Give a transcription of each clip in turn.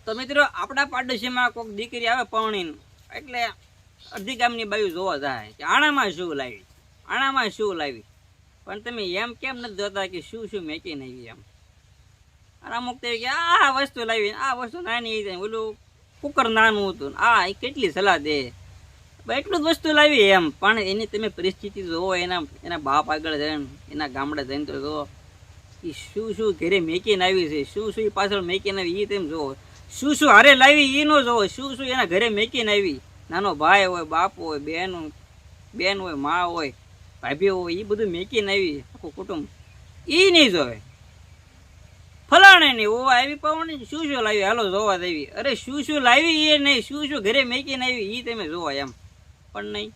તો મિત્રો આપણા પાડોશીમાં કોઈક દીકરી આવે પરણીને એટલે અડધી ગામની બાયું જોવા જાય કે આણામાં શું લાવી, આણામાં શું લાવી. પણ તમે એમ કેમ નથી જોતા કે શું શું મેકીને આવી એમ. અને અમુક તો કે આ વસ્તુ લાવી, આ વસ્તુ નાની જાય, ઓલું કુકર નાનું હતું, આ એ કેટલી સલાહ દે, એટલું જ વસ્તુ લાવી એમ. પણ એની તમે પરિસ્થિતિ જોવો, એના બાપ આગળ જઈને, એના ગામડે જઈને તો જોવો કે શું શું ઘરે મેકીને આવી છે, શું શું પાછળ મેકીને આવી એ તેમ જોવો, શું શું હારે લાવી એ ન જોવો, શું શું એના ઘરે મેકીને આવી. નાનો ભાઈ હોય, બાપ હોય, બેન હોય, મા હોય, ભાભી હોય, એ બધું મેકીને આવી આખું કુટુંબ, એ નહીં જોવે. ફલાણે નહીં ઓ આવી પાવણી શું શું લાવી, હાલો જોવા દેવી. અરે શું શું લાવી એ નહીં, શું શું ઘરે મેકીને આવી એ તમે જોવો એમ. પણ નહીં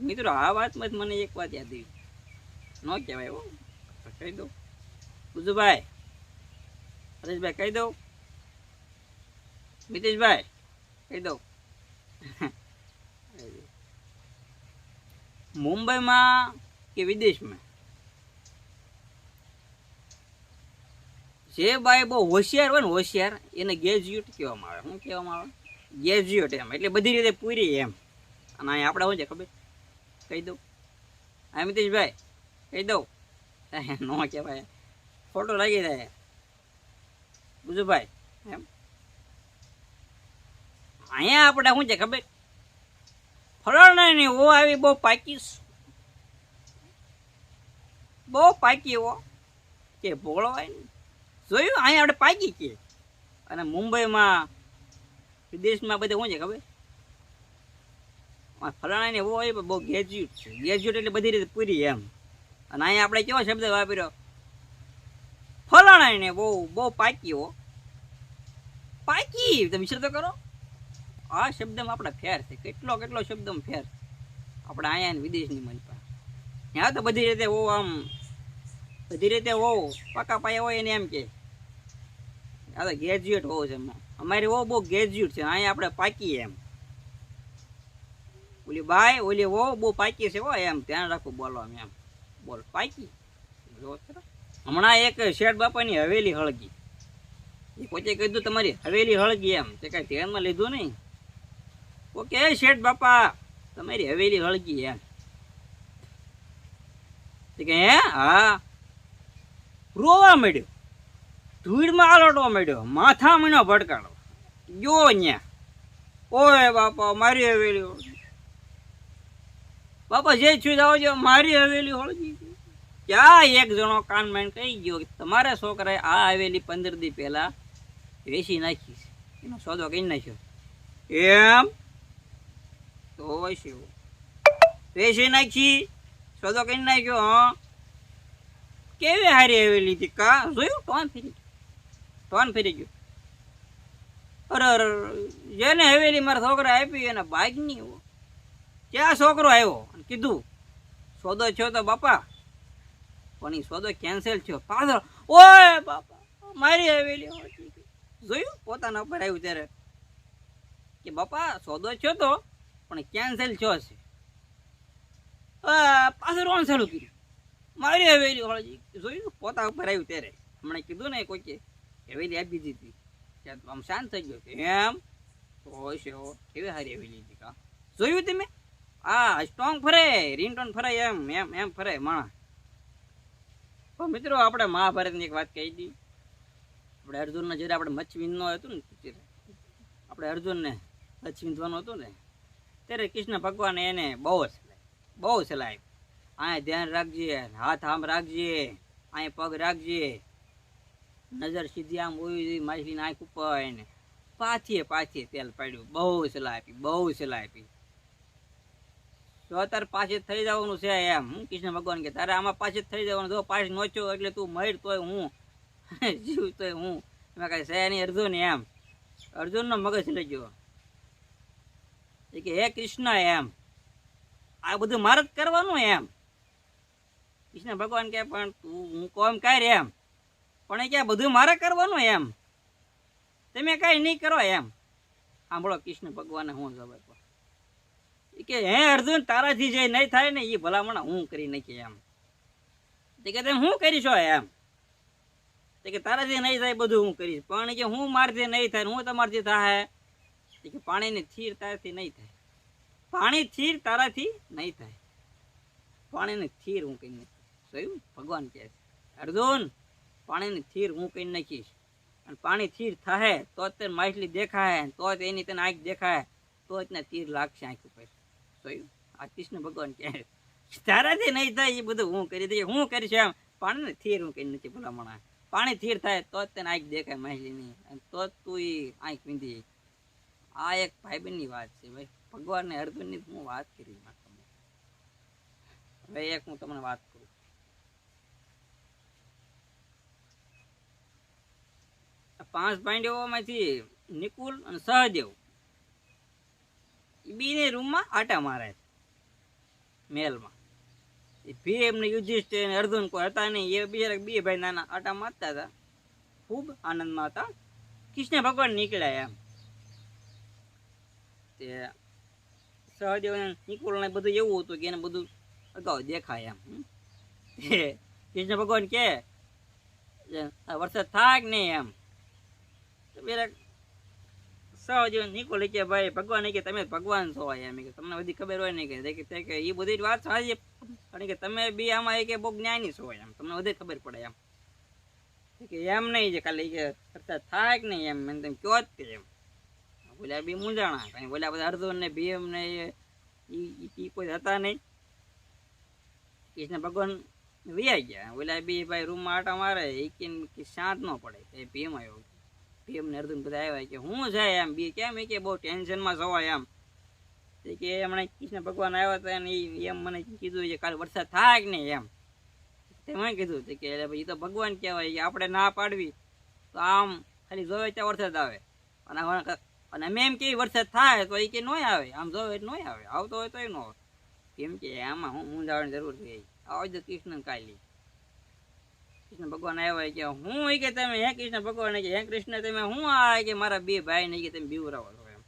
મિત્રો, આ વાતમાં જ મને એક વાત યાદ આવી, ન કહેવાય હો, કહી દઉં બુજુભાઈ, હરેશભાઈ કહી દઉં, મિતેશભાઈ કહી દઉં. મુંબઈમાં કે વિદેશમાં જે બાઈ બહુ હોશિયાર હોય ને, હોશિયાર, એને ગ્રેજ્યુએટ કહેવામાં આવે. શું કહેવામાં આવે? ગ્રેજ્યુએટ એમ, એટલે બધી રીતે પૂરી એમ. અને અહીં આપણે શું છે ખબર, કહી દઉં, હા મિતેશભાઈ કહી દઉં, ન કહેવાય, ફોટો લાગી જાય બુજુભાઈ એમ. અહીંયા આપણે શું છે ખબર, ફળાની ઓ આવી બહુ પાકી હો કે ભોળવાય ને જોયું, અહીંયા આપણે પાકી કે. અને મુંબઈમાં વિદેશમાં બધે શું છે ખબર, ફલાણાને એવો હોય બહુ ગ્રેજ્યુએટ છે, ગ્રેજ્યુએટ એટલે બધી રીતે પૂરી એમ. અને અહીંયા આપણે કેવો શબ્દ વાપર્યો, ફલાણાને બહુ પાકી હો, પાકી. તમે વિચાર તો કરો, આ શબ્દમાં આપણે ફેર છે, કેટલો શબ્દમાં ફેર આપણે અહીંયા વિદેશની મનપા. ત્યાં તો બધી રીતે ઓ આમ, બધી રીતે ઓ પાકા પાયા હોય એને એમ કે આ તો ગ્રેજ્યુએટ હોવો છે. અમારી ઓ બહુ ગ્રેજ્યુએટ છે, અહીંયા આપણે પાકી એમ. ઓલી બાય ઓલી ઓ બહુ પાકી છે હો એમ, ધ્યાન રાખવું બોલો એમ, બોલ પાકી. હમણાં એક શેઠ બાપાની હવેલી હળગી, એ પોતે કીધું તમારી હવેલી હળગી એમ, તે કાંઈ ધ્યાનમાં લીધું નહીં. ઓકે શેઠ બાપા તમારી હવેલી હળગી એમ. કે હે, હા. રોવા માંડ્યો, ધૂળમાં આલોટવા માંડ્યો, માથા મહિનો ભડકાડો ગયો અહીંયા. ઓય બાપા મારી હવેલી, બાપા જે છું જાઓ છો, મારી હવેલી હળગી. ક્યાં એક જણો કાન માંડ કહી ગયો કે તમારા છોકરાએ આ હવેલી 15 દી પહેલા વેચી નાખી છે, એનો સોદો કરી નાખ્યો. એમ તો શું વેચી નાખી, સોદો કરી નાખ્યો? હા, કેવી હારી હવેલી હતી કા, જોયું? ટોન ફેરી ગયો. અરે જેને હવેલી મારા છોકરા આપી એને ભાગની. ક્યાં છોકરો આવ્યો કીધું સોદો થયો તો બાપા, પણ એ સોદો કેન્સલ થયો પાછળ. ઓય બાપા મારી હવેલી, જોયું? પોતાના ઉપર આવ્યું ત્યારે કે બાપા સોદો થયો તો પણ કેન્સલ થયો છે. પાછળ રોણ ચાલુ કર્યું, મારી હવેલી હળજી. જોયું? પોતા ઉપર આવ્યું ત્યારે. હમણાં કીધું ને કોઈ કે હવેલી આપી દીધી, આમ શાંત થઈ ગયો. એમ તો છે કેવી સારી હવેલી હતી કા, જોયું તમે? આ સ્ટ્રોંગ ફરે, રિંગટોન ફરે એમ ફરે માણસ. તો મિત્રો આપણે મહાભારતની એક વાત કહી હતી. આપણે અર્જુનને જ્યારે આપણે મચ્છ વિંધવાનું હતું ને, આપણે અર્જુનને મચ્છ વિંધવાનું હતું ને, ત્યારે કૃષ્ણ ભગવાને એને બહુ સલાહ આપી. અહીંયા ધ્યાન રાખજે, હાથ આમ રાખજે, અહીંયા પગ રાખજે, નજર સીધી આમ હોવી જોઈએ માછલીની આંખ ઉપર, એને પાછે તેલ પાડ્યું. બહુ સલાહ આપી. તો તારે પાછે થઈ જવાનું છે એમ. હું કૃષ્ણ ભગવાન કે તારે આમાં પાછે થઈ જવાનું, જો પાછ નોચ્યો એટલે તું મર તોય હું, જીવ તોય હું, એમાં કઈ છે નહીં. અર્જુન એમ, અર્જુનનો મગજ લઈ ગયો કે હે કૃષ્ણ એમ, આ બધું મારે જ કરવાનું એમ. કૃષ્ણ ભગવાન કે પણ તું હું કોમ કાંઈ એમ, પણ એ ક્યાં બધું મારે કરવાનું એમ, તમે કાંઈ નહીં કરો એમ. સાંભળો કૃષ્ણ ભગવાને હું જવાબ કે હે અર્જુન તારાથી જે નહીં થાય ને એ ભલામણ હું કરી નાખી એમ. તે કે તમે શું કરીશો એમ. તો કે તારાથી નહીં થાય બધું હું કરીશ, પણ કે હું મારથી નહીં થાય, હું તમારથી થાય. કે પાણીની થીર તારાથી નહીં થાય, પાણી થીર તારાથી નહીં થાય, પાણીની થીર હું કઈ નાખીશ. જોયું ભગવાન કહે છે અર્જુન પાણીની થીર હું કઈ નાખીશ, અને પાણી થીર થાય તો જ તેને માછલી દેખાય, તો જ એની તને આંખ દેખાય, તો જ ને તીર લાગશે આંખ ઉપર. જોયું આ કૃષ્ણ ભગવાન કહે તારાથી નહીં થાય એ બધું હું કરી દઈએ, હું કરીશ એમ. પાણીની થીર હું કઈ નથી ભલામણા, પાણી થીર થાય તો જ તને આંખ દેખાય માછલીની, અને તો જ તું એ આંખ વીંધી. આ એક ભાઈબંધની વાત છે ભાઈ, ભગવાન ને અર્જુનની હું વાત કરી. હવે એક હું તમને વાત કરું. પાંચ પાંડવોમાંથી નિકુલ અને સહદેવ એ બીને રૂમમાં આટા મારે છે મહેલમાં. ભીમ ને યુધિષ્ઠિર ને અર્જુન કોઈ હતા નહીં, એ બિચારા બે ભાઈ નાના આટા મારતા હતા, ખૂબ આનંદમાં હતા. કૃષ્ણ ભગવાન નીકળ્યા એમ. તે સહદેવ ને નિકુલ ને બધું એવું હતું કે એને બધું અગાઉ દેખાય એમ. કૃષ્ણ ભગવાન કે વરસાદ થાય કે નહીં એમ. પેલા સહદેવ નિકુલ કે ભાઈ ભગવાન કે તમે ભગવાન છો એમ, કે તમને બધી ખબર હોય ને કે એ બધી વાત સાચી, કારણ કે તમે બી આમાં કે બહુ જ્ઞાની છો એમ, તમને બધી ખબર પડે એમ. કે એમ નહીં છે ખાલી કે વરસાદ થાય કે નહીં એમ, મને તમે કયો જ તે એમ. બોલ્યા બી મૂંઝાણા, કઈ બોલ્યા બધા અર્જુન ને ભીમ ને એ કોઈ હતા નહીં. કૃષ્ણ ભગવાન વિયા ગયા, બોલ્યા બી ભાઈ રૂમમાં આટા મારે એ કે શાંત ન પડે. એ ભીમ આવ્યો, ભીમ ને અર્જુન બધા આવ્યા કે હું જાય એમ. બી કેમ એ કે બહુ ટેન્શનમાં જવાય એમ. કે હમણાં કૃષ્ણ ભગવાન આવ્યા હતા ને એમ મને કીધું કે કાલે વરસાદ થાય કે નહીં એમ. તેમાં કીધું કે એ તો ભગવાન કહેવાય કે આપણે ના પાડવી તો આમ ખાલી જોવે ત્યાં વરસાદ આવે, અને અમે એમ કે વરસાદ થાય તો એ કે નહીં આવે, આમ જોવે તો નહીં આવે, આવતો હોય તો એ ન આવે. કેમ કે આમાં હું મૂંઝાવાની જરૂર છે, આવો જ કૃષ્ણ કાલી. કૃષ્ણ ભગવાન આવ્યા કે હું કે તમે હે કૃષ્ણ ભગવાન કે હે કૃષ્ણ તમે હું આ કે મારા બે ભાઈ ને કે તમે બીવરાવો છો એમ.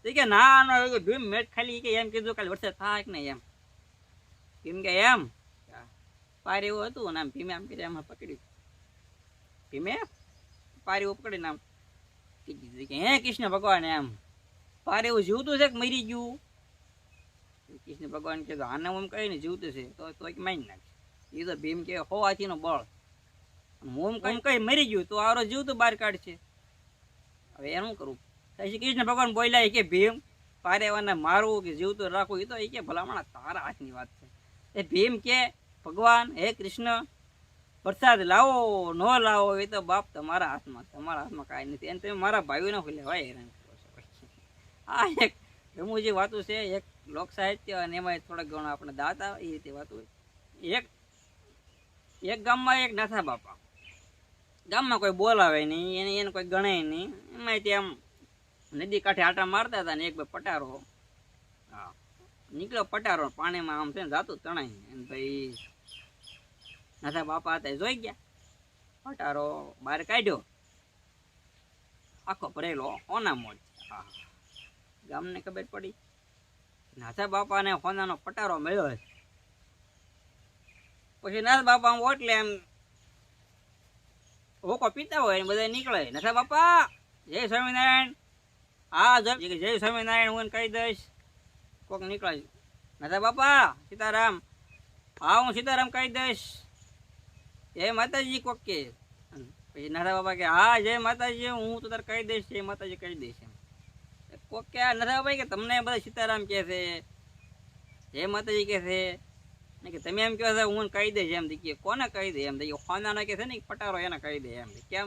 તો કે ના ના ભીમ મેં ખાલી કે એમ કીધું કાલે વરસાદ થાય કે નહીં એમ. ભીમ કે એમ પાર એવું હતું ને આમ ભીમે આમ કરી આમાં પકડ્યું, ભીમે પાર એવું પકડીને આમ કીધું કે હે કૃષ્ણ ભગવાન એમ પાર એવું જીવતું છે કે મરી ગયું. કૃષ્ણ ભગવાન કે આને હું કઈ ને જીવતું છે તો મારી નાખે. એ તો ભીમ કે હો હાથી નો બળ, હું કઈ મરી ગયું તો આરો જીવતું બહાર કાઢશે. હવે એનું કરું. પછી કૃષ્ણ ભગવાન બોલ્યા કે ભીમ પારેવાને મારવું કે જીવતું રાખવું એ તો એ કે ભલામણા તારા હાથની વાત છે. એ ભીમ કે ભગવાન હે કૃષ્ણ વરસાદ લાવો ન લાવો એ તો બાપ તમારા હાથમાં કાંઈ નથી, અને તમે મારા ભાઈઓને લેવાય હેરાન કરો છો. આ એક રમૂજી વાતું છે, એક લોક સાહિત્ય, અને એમાં થોડાક ઘણો આપણે દાંત આવે એ રીતે વાતું. એક ગામમાં એક નાથા બાપા, ગામમાં કોઈ બોલાવે નહીં, એને કોઈ ગણે નહીં, એમાં ત્યાં નદી કાંઠે આટા મારતા હતા ને એક ભાઈ પટારો નીકળ્યો, પટારો પાણીમાં આમ છે ને જાતું તણાય. અને ભાઈ નાથા બાપા હતા જોઈ ગયા, પટારો બહાર કાઢ્યો, આખો ભરેલો હોના મોજ. ગામને ખબર પડી નાથા બાપાને હોનાનો પટારો મળ્યો. પછી નાથ બાપા આમ ઓટલે એમ હોકો પીતા હોય બધા નીકળે, નાથા બાપા જય સ્વામિનારાયણ, હા જય સ્વામિનારાયણ હું કહી દઈશ. કોક નીકળે નાથા બાપા સીતારામ, હા હું સીતારામ કહી દઈશ. જય માતાજી કોક કે. પછી નાથા બાપા કે હા જય માતાજી હું તો તારે કહી દઈશ, જય માતાજી કહી દઈશ એમ. કોક કે નાથા બાપા કે તમને બધા સીતારામ કહે છે, જય માતાજી કહે છે ને કે તમે એમ કહો છો હું કહી દઈશ એમ. કે કોને કહી દે એમ, હોનાના કે છે ને પટારો એને કહી દે એમ. કેમ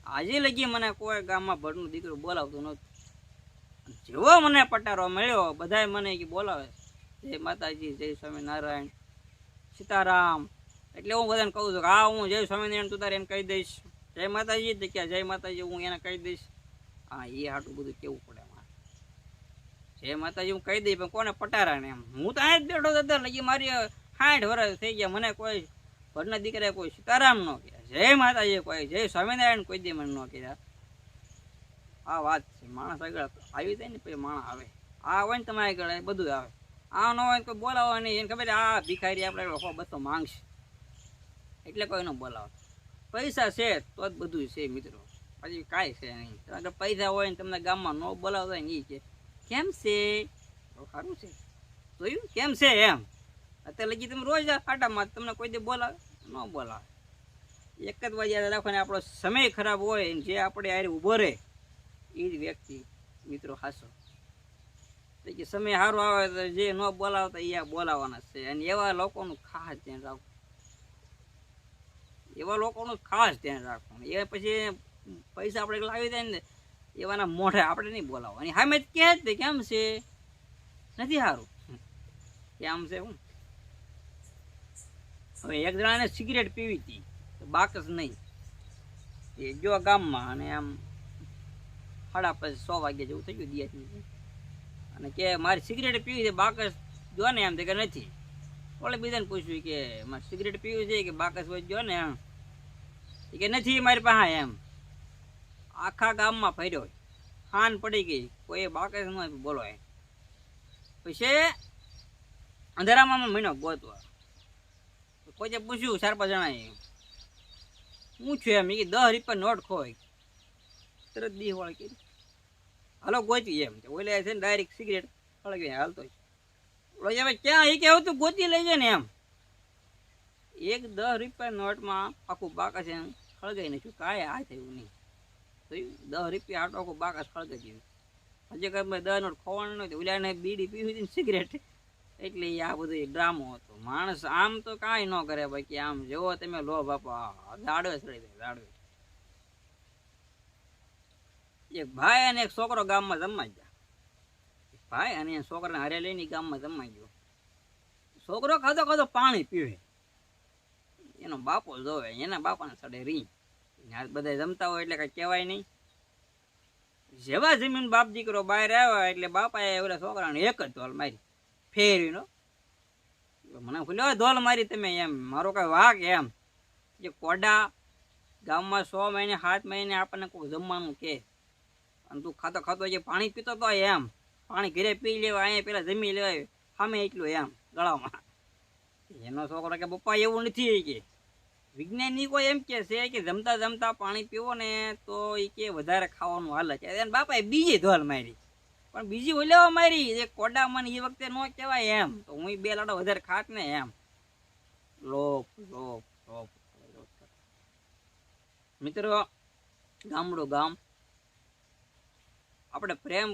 આજે લગી મને કોઈ ગામમાં ભરનું દીકરું બોલાવતું નહોતું, જેવો મને પટારો મળ્યો બધાય મને કે બોલાવે જય માતાજી, જય સ્વામિનારાયણ, સીતારામ. એટલે હું બધાને કહું છું કે હા હું જય સ્વામિનારાયણ તું તારે એને કહી દઈશ, જય માતાજી કે જય માતાજી હું એને કહી દઈશ. હા એ હાટું બધું કેવું પડે મારે, જય માતાજી હું કહી દઈશ પણ કોને પટારા ને એમ. હું તો આ જ બેઠો દાદા લગી મારી 60 વર્ષ થઈ ગયા, મને કોઈ ઘરના દીકરાએ કોઈ સીતારામ ન કહ્યા, જય માતાજી કોઈ જય સ્વામિનારાયણ કોઈ દે મને ન કહ્યા. આ વાત છે, માણસ આગળ આવી જાય ને પછી માણસ આવે. આ હોય ને તમારે આગળ બધું આવે, આ ન હોય કોઈ બોલાવો નહીં, એને ખબર આ ભિખારી આપણે 100-200 માંગશે એટલે કોઈ ન બોલાવે. પૈસા છે તો જ બધું છે મિત્રો, પછી કાંઈ છે નહીં. અગર પૈસા હોય ને તમને ગામમાં ન બોલાવતા ને એ કે કેમ છે, તો સારું છે, જોયું કેમ છે એમ. અત્યારે લગી તમે રોજ આટામાં તમને કોઈ દે બોલાવે ન બોલાવે. એક જ વાર યાદ રાખો ને, આપણો સમય ખરાબ હોય જે આપણે આરે ઊભો રહે એ જ વ્યક્તિ મિત્રો હાસો. તો કે સમય સારો આવે તો જે ન બોલાવતા એ બોલાવવાના છે. અને એવા લોકોનું ખાસ ધ્યાન રાખવું, એવા લોકોનું ખાસ ધ્યાન રાખવું. એ પછી પૈસા આપણે લાવી જાય ને એવાના મોઢે આપણે નહીં બોલાવો. અને સામે કહે જ કેમ છે, નથી સારું, કેમ છે હું. હવે એક જણાને સિગરેટ પીવી હતી તો બાકસ નહીં, એ જો ગામમાં અને આમ 6:30 વાગ્યા જેવું થઈ ગયું દિયાથી, અને કે મારી સિગરેટ પીવી છે બાકસ જો ને એમ કે નથી. ઓલે બીજાને પૂછ્યું કે મારે સિગરેટ પીવી છે કે બાકસ હોય જો ને એમ કે નથી મારી પાસે એમ. આખા ગામમાં ફર્યો, ખાન પડી ગઈ, કોઈ બાકસ ન બોલો એમ. પછી અંધારામાં મહિનો ગોતવા કોઈ પૂછ્યું 4-5 જણાએ હું છું એમ, એ 10 રૂપિયા નોટ ખોય તરત દી વાળી કરી હાલો ગોતી એમ. ઓલે છે ને ડાયરેક્ટ સિગરેટ ફળગી હાલતો હવે ક્યાં એ કેવું તું ગોતી લઈ જાય ને એમ. એક 10 રૂપિયા નોટમાં આખું બાકસ એમ ખળગાઈ નાખ્યું, કાંઈ આ થયું નહીં. તો 10 રૂપિયા આટો આખું બાકસ ખળગાઈ દીધું. હજી કઈ 10 નોટ ખોવાનું નથી, ઓલાને બીડી પીવી હતી ને સિગરેટ, એટલે આ બધું ડ્રામો હતો. માણસ આમ તો કાંઈ ન કરે ભાઈ, કે આમ જેવો તમે લો બાપા દાડવે ચડી જાય દાડવે. એક ભાઈ અને એક છોકરો ગામમાં જમવા ગયા. ભાઈ અને છોકરાને હારે લઈને ગામમાં જમવા ગયો. છોકરો ખાધો ખાધો પાણી પીવે, એનો બાપો જોવે, એના બાપાને સડે રી. બધા જમતા હોય એટલે કઈ કહેવાય નહીં. જેવા જમીન બાપ દીકરો બહાર આવ્યા એટલે બાપાએ ઓલા છોકરાને એક જ ધોલ મારી ફેરવીનો. મને ખુલ્યો ધોલ મારી તમે એમ, મારો કઈ વાક એમ. જે કોડા ગામમાં 100 મહિને 7 મહિને આપણને કોઈ જમવાનું કે, અને તું ખાતો ખાતો જે પાણી પીતો તો એમ, પાણી ઘરે પી લેવા, અહીંયા પેલા જમી લેવાય સામે એટલું એમ ગળામાં. એનો છોકરો કે પપ્પા એવું નથી, કે વિજ્ઞાનિકો એમ કે છે કે જમતા જમતા પાણી પીવો ને તો એ કે વધારે ખાવાનું હાલે છે. એને બાપાએ બીજી ધોલ મારી, પણ બીજી ઓલેવા મારી એ કોડા મને એ વખતે ન કહેવાય એમ, તો હું 2 લાડો વધારે ખાત ને એમ. લોપ લોપ લોપ. મિત્રો ગામડું ગામ, આપણે પ્રેમ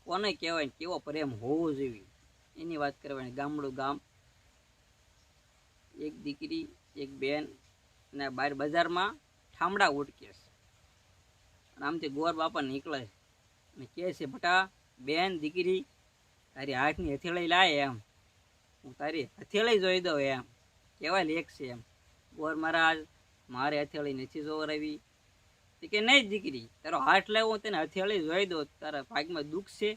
કોને કહેવાય, કેવો પ્રેમ હોવો જોઈએ એની વાત કરવાની. ગામડું ગામ, એક દીકરી એક બેન ને બહાર બજારમાં ઠામડા ઉટકે છે, અને આમથી ગોર બાપા નીકળે અને કહે છે બટા બેન દીકરી તારી હાથની હથેળી લાય એમ, હું તારી હથેળી જોઈ દઉં એમ. કહેવાય લેખ છે એમ. ગોર મહારાજ મારે હથેળી નથી જોવરાવી. કે નહીં દીકરી તારો હાથ લાવ, હું તને હથેળી જોઈ દઉં, તારા ભાગમાં દુઃખ છે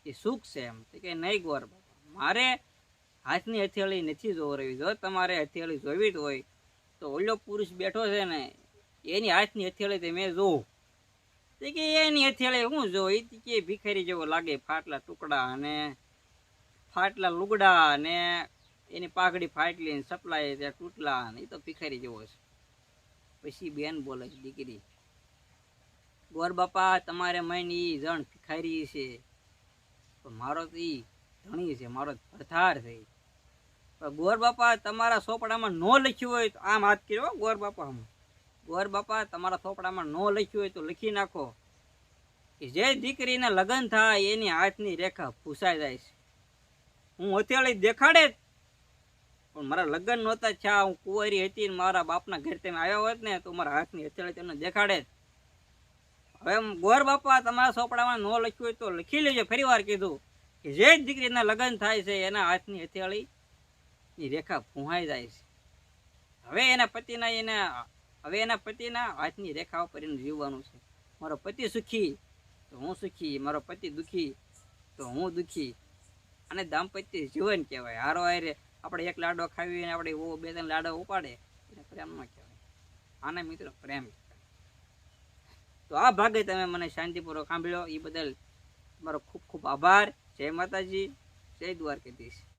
કે સુખ છે એમ. કે નહીં ગોર બાપા મારે હાથની હથેળી નથી જોવરાવી. જો તમારે હથેળી જોવી જ હોય તો ઓલો પુરુષ બેઠો છે ને એની હાથની હથેળી તે મેં જોઉં. કે એની હથેળી હું જોઉં, એ કે ભિખારી જેવો લાગે, ફાટલા ટુકડા અને ફાટલા લુગડા અને એની પાઘડી ફાટલી ને સપલાય ત્યાં તૂટલા ને એ તો ભિખારી જેવો છે. પછી બેન બોલે છે દીકરી ગોર બાપા તમારે મન ઈ જણ ભિખારી છે, પણ મારો તો ઈ ધણી છે, મારો ભરથાર છે. ગોર બાપા તમારા ચોપડામાં ન લખ્યું હોય તો આમ હાથ કર્યો ગોર બાપા, ગોર બાપા તમારા ચોપડામાં ન લખ્યું હોય તો લખી નાખો કે જે દીકરીને લગ્ન થાય એની હાથની રેખા ફૂસાઈ જાય છે. હું હથેળી દેખાડે પણ મારા લગ્ન નહોતા થયા, હું કુંવારી હતી ને મારા બાપના ઘર તમે આવ્યા હોત ને તો મારા હાથની હથેળી તમને દેખાડે. હવે ગોર બાપા તમારા ચોપડામાં ન લખ્યું હોય તો લખી લેજો. ફરી વાર કીધું કે જે દીકરીના લગ્ન થાય છે એના હાથની હથેળી ની રેખા ફૂંહાઈ જાય છે. હવે એના પતિના હાથની રેખા ઉપર એને જીવવાનું છે. મારો પતિ સુખી તો હું સુખી, મારો પતિ દુઃખી તો હું દુઃખી. અને દાંપત્ય જીવન કહેવાય. હારો હારે આપણે એક લાડો ખાવી અને આપણે 2-3 લાડો ઉપાડે એને પ્રેમ ન કહેવાય. આને મિત્રો પ્રેમ કહેવાય. તો આ ભાગે તમે મને શાંતિપૂર્વક સાંભળ્યો એ બદલ તમારો ખૂબ ખૂબ આભાર. જય માતાજી, જય દ્વારકાધીશ.